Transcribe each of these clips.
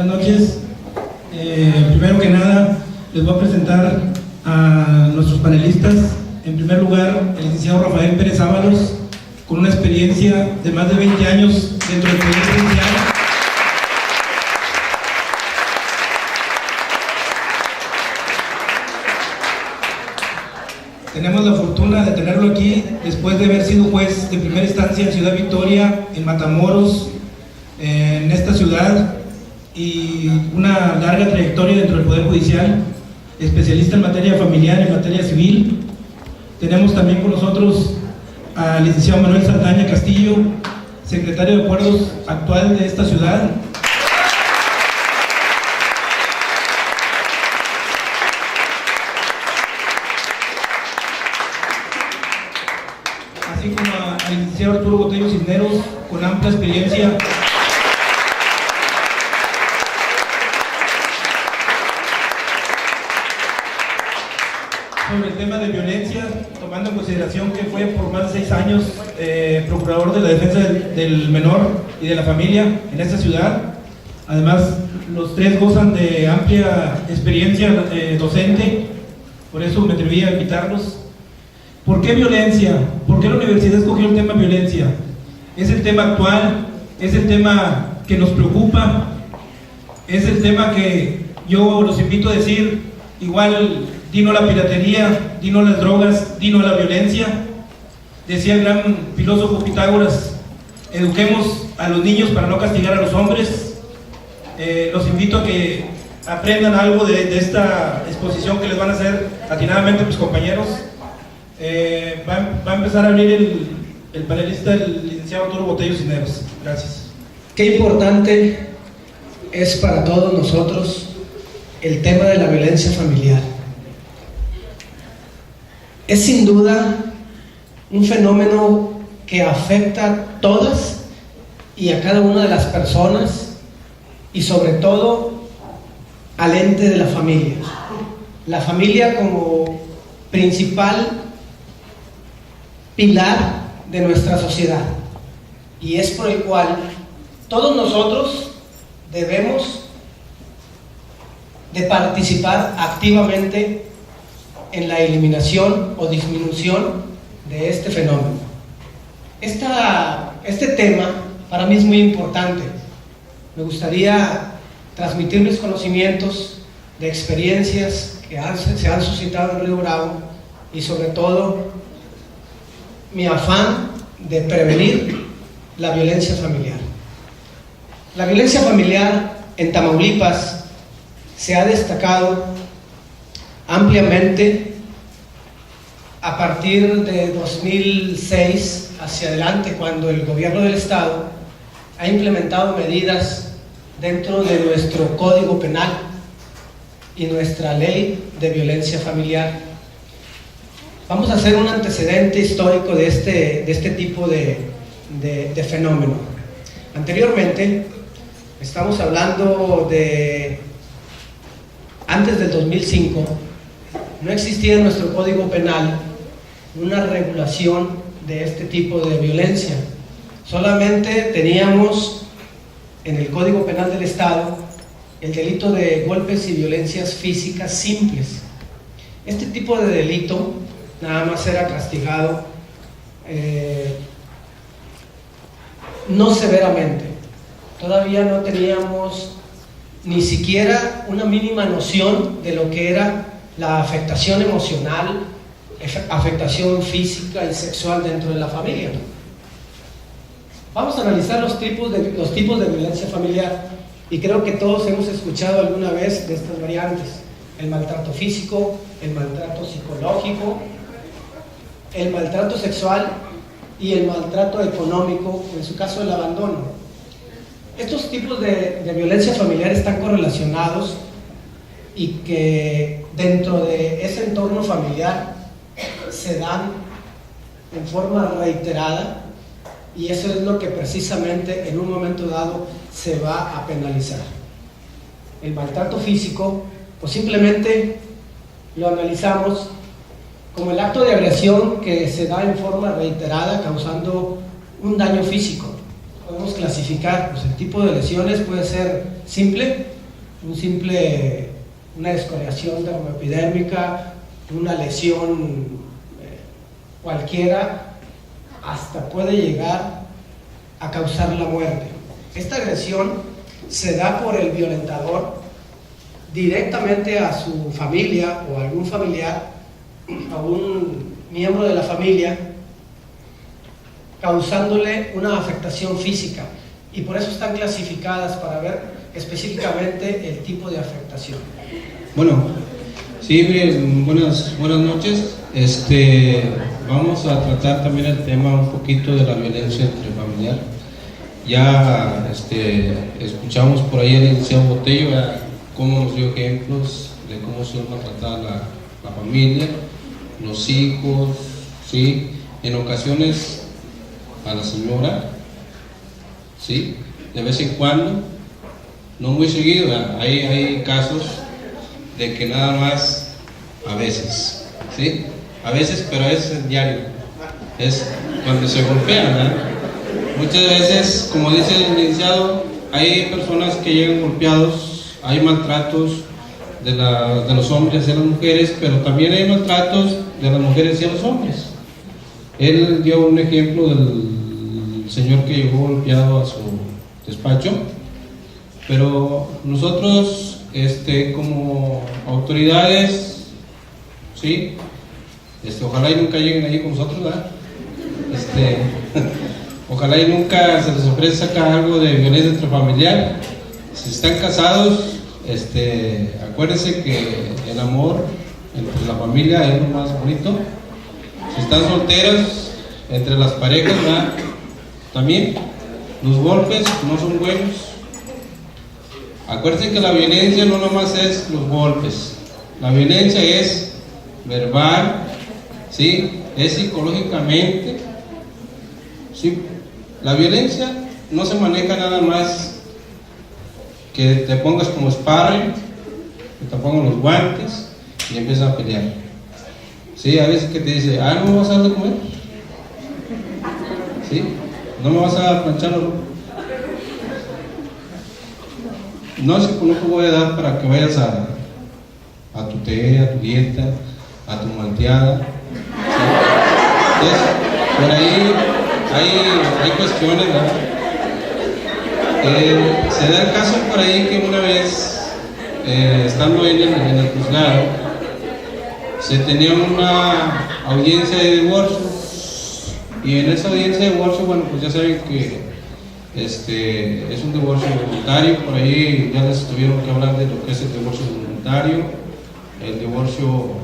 Buenas noches. Primero que nada, les voy a presentar a nuestros panelistas. En primer lugar, el licenciado Rafael Pérez Ábalos, con una experiencia de más de 20 años dentro del Poder Judicial. Tenemos la fortuna de tenerlo aquí después de haber sido juez de primera instancia en Ciudad Victoria, en Matamoros, en esta ciudad, y una larga trayectoria dentro del Poder Judicial, especialista en materia familiar y en materia civil. Tenemos también con nosotros al licenciado Manuel Saldaña Castillo, secretario de Acuerdos actual de esta ciudad. Así como al licenciado Arturo Botello Cisneros, con amplia experiencia sobre el tema de violencia, tomando en consideración que fue por más de 6 años procurador de la defensa del menor y de la familia en esta ciudad. Además, los tres gozan de amplia experiencia docente, por eso me atreví a invitarlos. ¿Por qué violencia? ¿Por qué la universidad escogió el tema violencia? Es el tema actual, es el tema que nos preocupa, es el tema que yo los invito a decir, igual, dino a la piratería, dino a las drogas, dino a la violencia. Decía el gran filósofo Pitágoras, eduquemos a los niños para no castigar a los hombres. Los invito a que aprendan algo de esta exposición que les van a hacer atinadamente mis compañeros. Va a empezar a abrir el panelista, el licenciado Arturo Botello Cisneros. Gracias. Qué importante es para todos nosotros el tema de la violencia familiar. Es sin duda un fenómeno que afecta a todas y a cada una de las personas, y sobre todo al ente de la familia. La familia como principal pilar de nuestra sociedad, y es por el cual todos nosotros debemos de participar activamente en la eliminación o disminución de este fenómeno. Este tema para mí es muy importante. Me gustaría transmitir mis conocimientos de experiencias que se han suscitado en Río Bravo, y sobre todo mi afán de prevenir la violencia familiar. La violencia familiar en Tamaulipas se ha destacado ampliamente a partir de 2006 hacia adelante, cuando el gobierno del estado ha implementado medidas dentro de nuestro Código Penal y nuestra Ley de Violencia Familiar. Vamos a hacer un antecedente histórico de este tipo de fenómeno. Anteriormente, estamos hablando de antes del 2005, no existía en nuestro Código Penal una regulación de este tipo de violencia. Solamente teníamos en el Código Penal del Estado el delito de golpes y violencias físicas simples. Este tipo de delito nada más era castigado no severamente. Todavía no teníamos ni siquiera una mínima noción de lo que era la afectación emocional, afectación física y sexual dentro de la familia. Vamos a analizar los tipos de violencia familiar, y creo que todos hemos escuchado alguna vez de estas variantes: el maltrato físico, el maltrato psicológico, el maltrato sexual y el maltrato económico, en su caso el abandono. Estos tipos de violencia familiar están correlacionados, y que dentro de ese entorno familiar se dan en forma reiterada, y eso es lo que precisamente en un momento dado se va a penalizar. El maltrato físico, pues simplemente lo analizamos como el acto de agresión que se da en forma reiterada causando un daño físico. podemos clasificar, pues el tipo de lesiones puede ser simple, una escoriación dermoepidérmica, una lesión cualquiera, hasta puede llegar a causar la muerte. Esta agresión se da por el violentador directamente a su familia o a algún familiar, a un miembro de la familia, causándole una afectación física, y por eso están clasificadas para ver específicamente el tipo de afectación. Bueno, sí, buenas noches. Vamos a tratar también el tema un poquito de la violencia intrafamiliar. Ya escuchamos por ahí al licenciado Botello cómo nos dio ejemplos de cómo se maltratada la familia, los hijos, ¿sí? En ocasiones a la señora, ¿sí? De vez en cuando, no muy seguido, hay casos de que nada más a veces, ¿sí? A veces, pero es diario, es cuando se golpean, ¿verdad? Muchas veces, como dice el licenciado, hay personas que llegan golpeados, hay maltratos de los hombres hacia las mujeres, pero también hay maltratos de las mujeres hacia los hombres. Él dio un ejemplo del señor que llegó golpeado a su despacho, pero nosotros, como autoridades, ¿sí? Ojalá y nunca lleguen allí con nosotros, ¿verdad? Ojalá y nunca se les ofrezca sacar algo de violencia intrafamiliar. Si están casados, acuérdense que el amor entre la familia es lo más bonito. Si están solteros, entre las parejas, ¿verdad? También los golpes no son buenos. Acuérdense que la violencia no nomás es los golpes, la violencia es verbal, ¿sí? Es psicológicamente, ¿sí? La violencia no se maneja nada más que te pongas como sparring, que te pongan los guantes y empiezas a pelear. Sí, a veces que te dice, no me vas a dar de comer, ¿sí? No me vas a planchar la ropa. No te voy a dar para que vayas a tu té, a tu dieta, a tu malteada, ¿sí? Entonces, por ahí hay cuestiones, ¿verdad? Se da el caso por ahí que una vez, estando en el juzgado, se tenía una audiencia de divorcio, y en esa audiencia de divorcio, bueno, pues ya saben que es un divorcio voluntario. Por ahí ya les tuvieron que hablar de lo que es el divorcio voluntario, el divorcio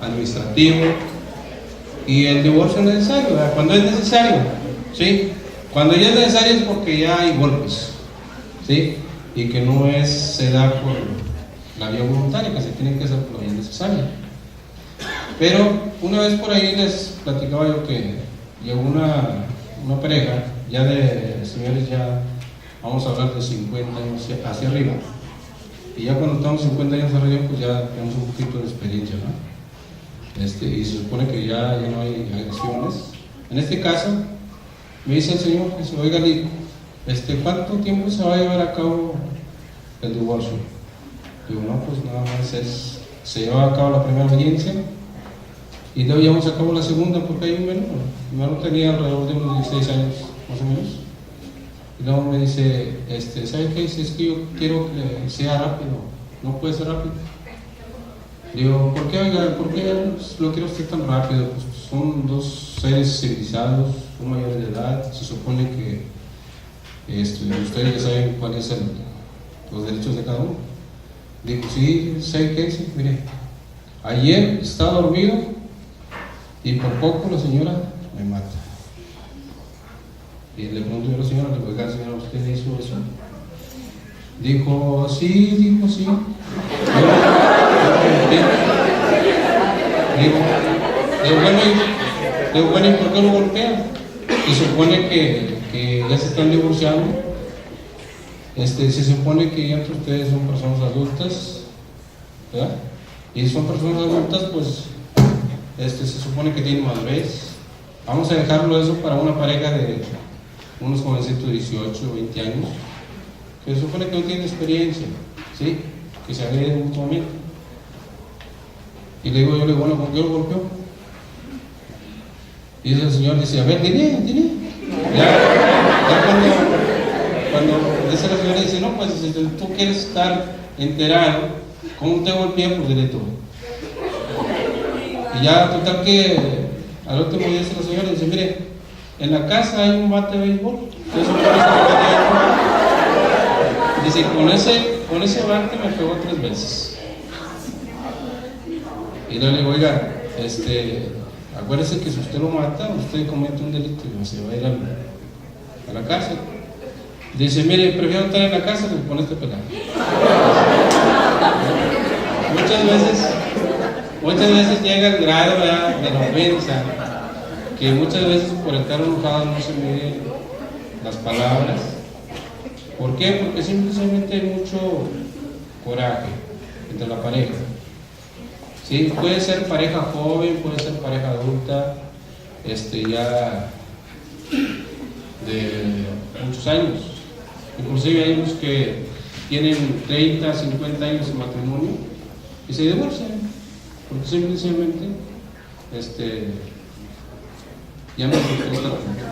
administrativo y el divorcio necesario, ¿verdad? Cuando es necesario, ¿sí? Cuando ya es necesario es porque ya hay golpes, ¿sí? Y que no se da por la vía voluntaria, que se tiene que hacer por la vía necesaria. Pero una vez por ahí les platicaba yo que llegó una pareja ya de señores, ya vamos a hablar de 50 años hacia arriba, y ya cuando estamos 50 años arriba, pues ya tenemos un poquito de experiencia, ¿no? Y se supone que ya no hay agresiones. En este caso me dice el señor, dice, oiga, ¿cuánto tiempo se va a llevar a cabo el divorcio? Digo, no, pues nada más se lleva a cabo la primera audiencia y luego llevamos a cabo la segunda, porque hay un menor. Mi menor tenía alrededor de unos 16 años más o menos, y luego me dice, ¿sabe qué? Dice, es que yo quiero que sea rápido. No puede ser rápido. Digo, ¿por qué, oiga? ¿Por qué lo quiero usted tan rápido? Pues son dos seres civilizados, son mayores de edad, se supone que ustedes ya saben cuáles son los derechos de cada uno. Digo, sí, ¿sabe qué? Sí, mire, ayer estaba dormido y por poco la señora me mata. Y le pregunto yo a la señora, oiga, señora, ¿usted hizo eso? Dijo, sí. Digo, bueno, ¿y por qué lo golpean? Se supone que ya se están divorciando. Se supone que ya entre ustedes son personas adultas, ¿verdad? Y son personas adultas, pues se supone que tienen madurez. Vamos a dejarlo eso para una pareja de unos jovencitos de 18 o 20 años, que se supone que no tienen experiencia, ¿sí? Que se agreden mutuamente. Y le digo, bueno, ¿con qué lo golpeó? Y dice el señor, dice, a ver, dile. Ya cuando dice la señora, dice, no, pues si tú quieres estar enterado, ¿cómo te golpeé? Pues dile tú. Y ya, total que al último día dice la señora, dice, mire, en la casa hay un bate de béisbol. Dice, con ese bate me pegó 3 veces. Y le digo, oiga, acuérdese que si usted lo mata, usted comete un delito y se va a ir a la cárcel. Dice, mire, prefiero estar en la cárcel que con este pelado. Muchas veces llega el grado de la ofensa, que muchas veces por estar enojado no se miden las palabras. ¿Por qué? Porque simplemente hay mucho coraje entre la pareja. ¿Sí? Puede ser pareja joven, puede ser pareja adulta, ya de muchos años. Inclusive hay unos que tienen 30, 50 años de matrimonio y se divorcian, porque simplemente ya no les gusta la gente.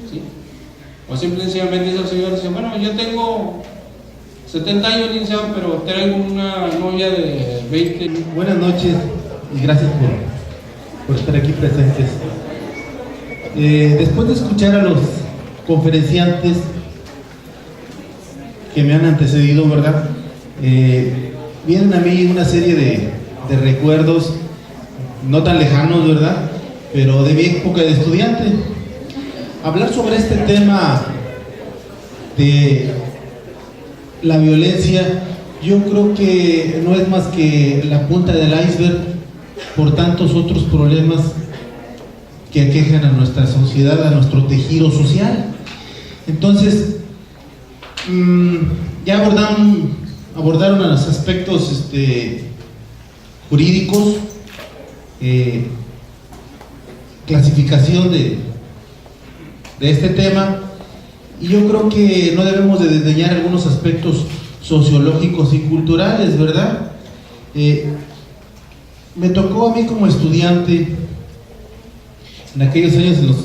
¿Sí? O simplemente dice el señor, dice, bueno, yo tengo 70 años, licenciado, pero traigo una novia de 20. Buenas noches y gracias por estar aquí presentes. Después de escuchar a los conferenciantes que me han antecedido, ¿verdad? Vienen a mí una serie de recuerdos no tan lejanos, ¿verdad? Pero de mi época de estudiante. Hablar sobre este tema de la violencia, yo creo que no es más que la punta del iceberg por tantos otros problemas que aquejan a nuestra sociedad, a nuestro tejido social. Entonces, ya abordaron los aspectos jurídicos, clasificación de este tema, y yo creo que no debemos de desdeñar algunos aspectos sociológicos y culturales, ¿verdad? Me tocó a mí como estudiante en aquellos años, en los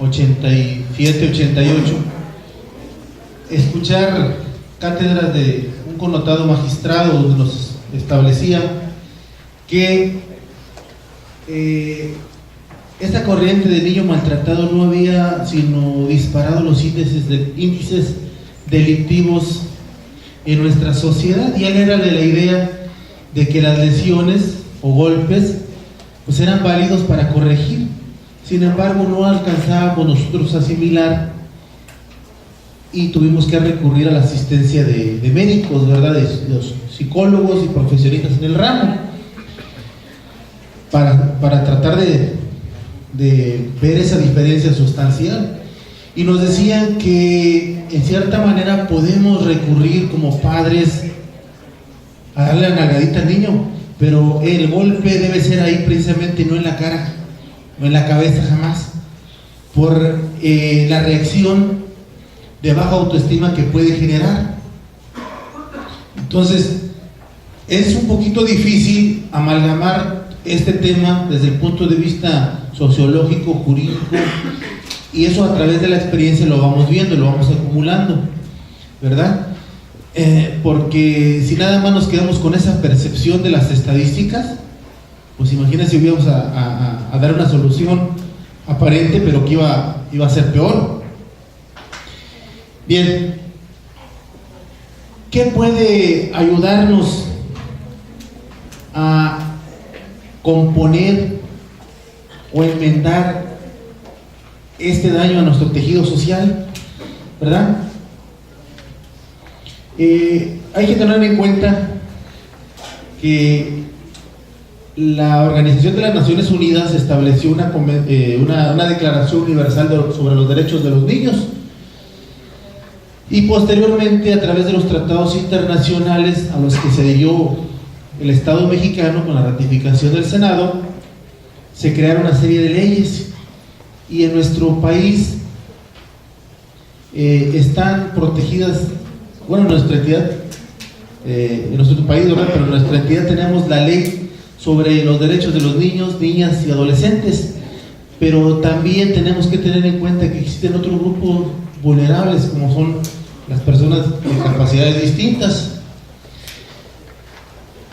87, 88, escuchar cátedras de un connotado magistrado donde nos establecía que esta corriente de niño maltratado no había sino disparado los índices delictivos en nuestra sociedad, y él era de la idea de que las lesiones o golpes pues eran válidos para corregir. Sin embargo, no alcanzábamos nosotros a asimilar y tuvimos que recurrir a la asistencia de médicos, ¿verdad? De los psicólogos y profesionistas en el ramo para tratar de ver esa diferencia sustancial. Y nos decían que en cierta manera podemos recurrir como padres a darle la nalgadita al niño, pero el golpe debe ser ahí precisamente, no en la cara, no en la cabeza jamás, por la reacción de baja autoestima que puede generar. Entonces, es un poquito difícil amalgamar este tema desde el punto de vista sociológico, jurídico, y eso a través de la experiencia lo vamos viendo, lo vamos acumulando, ¿verdad? Porque si nada más nos quedamos con esa percepción de las estadísticas, pues imagínense si íbamos a dar una solución aparente, pero que iba a ser peor. Bien, ¿qué puede ayudarnos a componer o enmendar este daño a nuestro tejido social, ¿verdad? Hay que tener en cuenta que la Organización de las Naciones Unidas estableció una Declaración Universal sobre los Derechos de los Niños, y posteriormente, a través de los tratados internacionales a los que se adhirió el Estado mexicano con la ratificación del Senado, se crearon una serie de leyes, y en nuestro país están protegidas. Bueno, nuestra entidad, en nuestro país, ¿verdad? Pero en nuestra entidad tenemos la ley sobre los derechos de los niños, niñas y adolescentes, pero también tenemos que tener en cuenta que existen otros grupos vulnerables, como son las personas con capacidades distintas.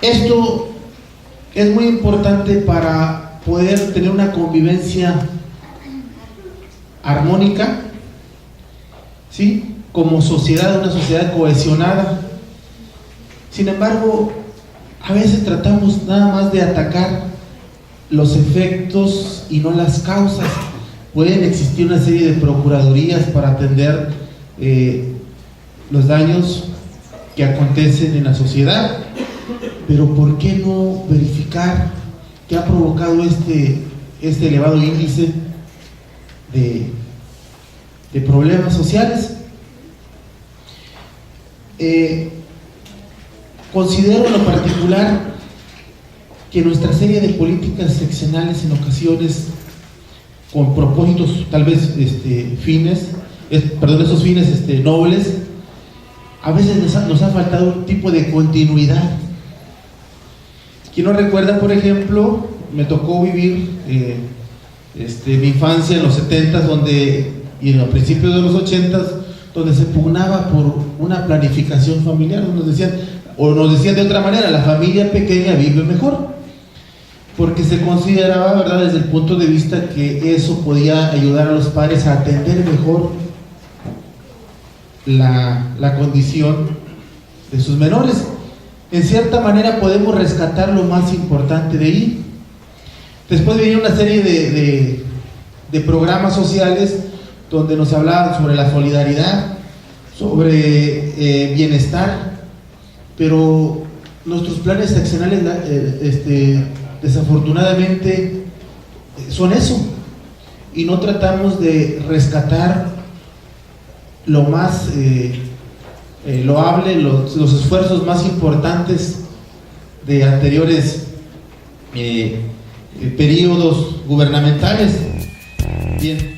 Esto es muy importante para poder tener una convivencia armónica, ¿sí?, como sociedad, una sociedad cohesionada. Sin embargo, a veces tratamos nada más de atacar los efectos y no las causas. Pueden existir una serie de procuradurías para atender los daños que acontecen en la sociedad, pero ¿por qué no verificar qué ha provocado este elevado índice de problemas sociales? Considero en lo particular que nuestra serie de políticas seccionales en ocasiones, con propósitos tal vez esos fines nobles, a veces nos ha faltado un tipo de continuidad. Quien no recuerda, por ejemplo, me tocó vivir mi infancia en los 70s y en los principios de los 80s, donde se pugnaba por una planificación familiar. Nos decían de otra manera, la familia pequeña vive mejor, porque se consideraba, ¿verdad?, desde el punto de vista que eso podía ayudar a los padres a atender mejor la condición de sus menores. En cierta manera podemos rescatar lo más importante de ahí. Después venía una serie de programas sociales donde nos hablaban sobre la solidaridad, sobre bienestar, pero nuestros planes seccionales desafortunadamente son eso, y no tratamos de rescatar lo más loable, los esfuerzos más importantes de anteriores periodos gubernamentales. Bien.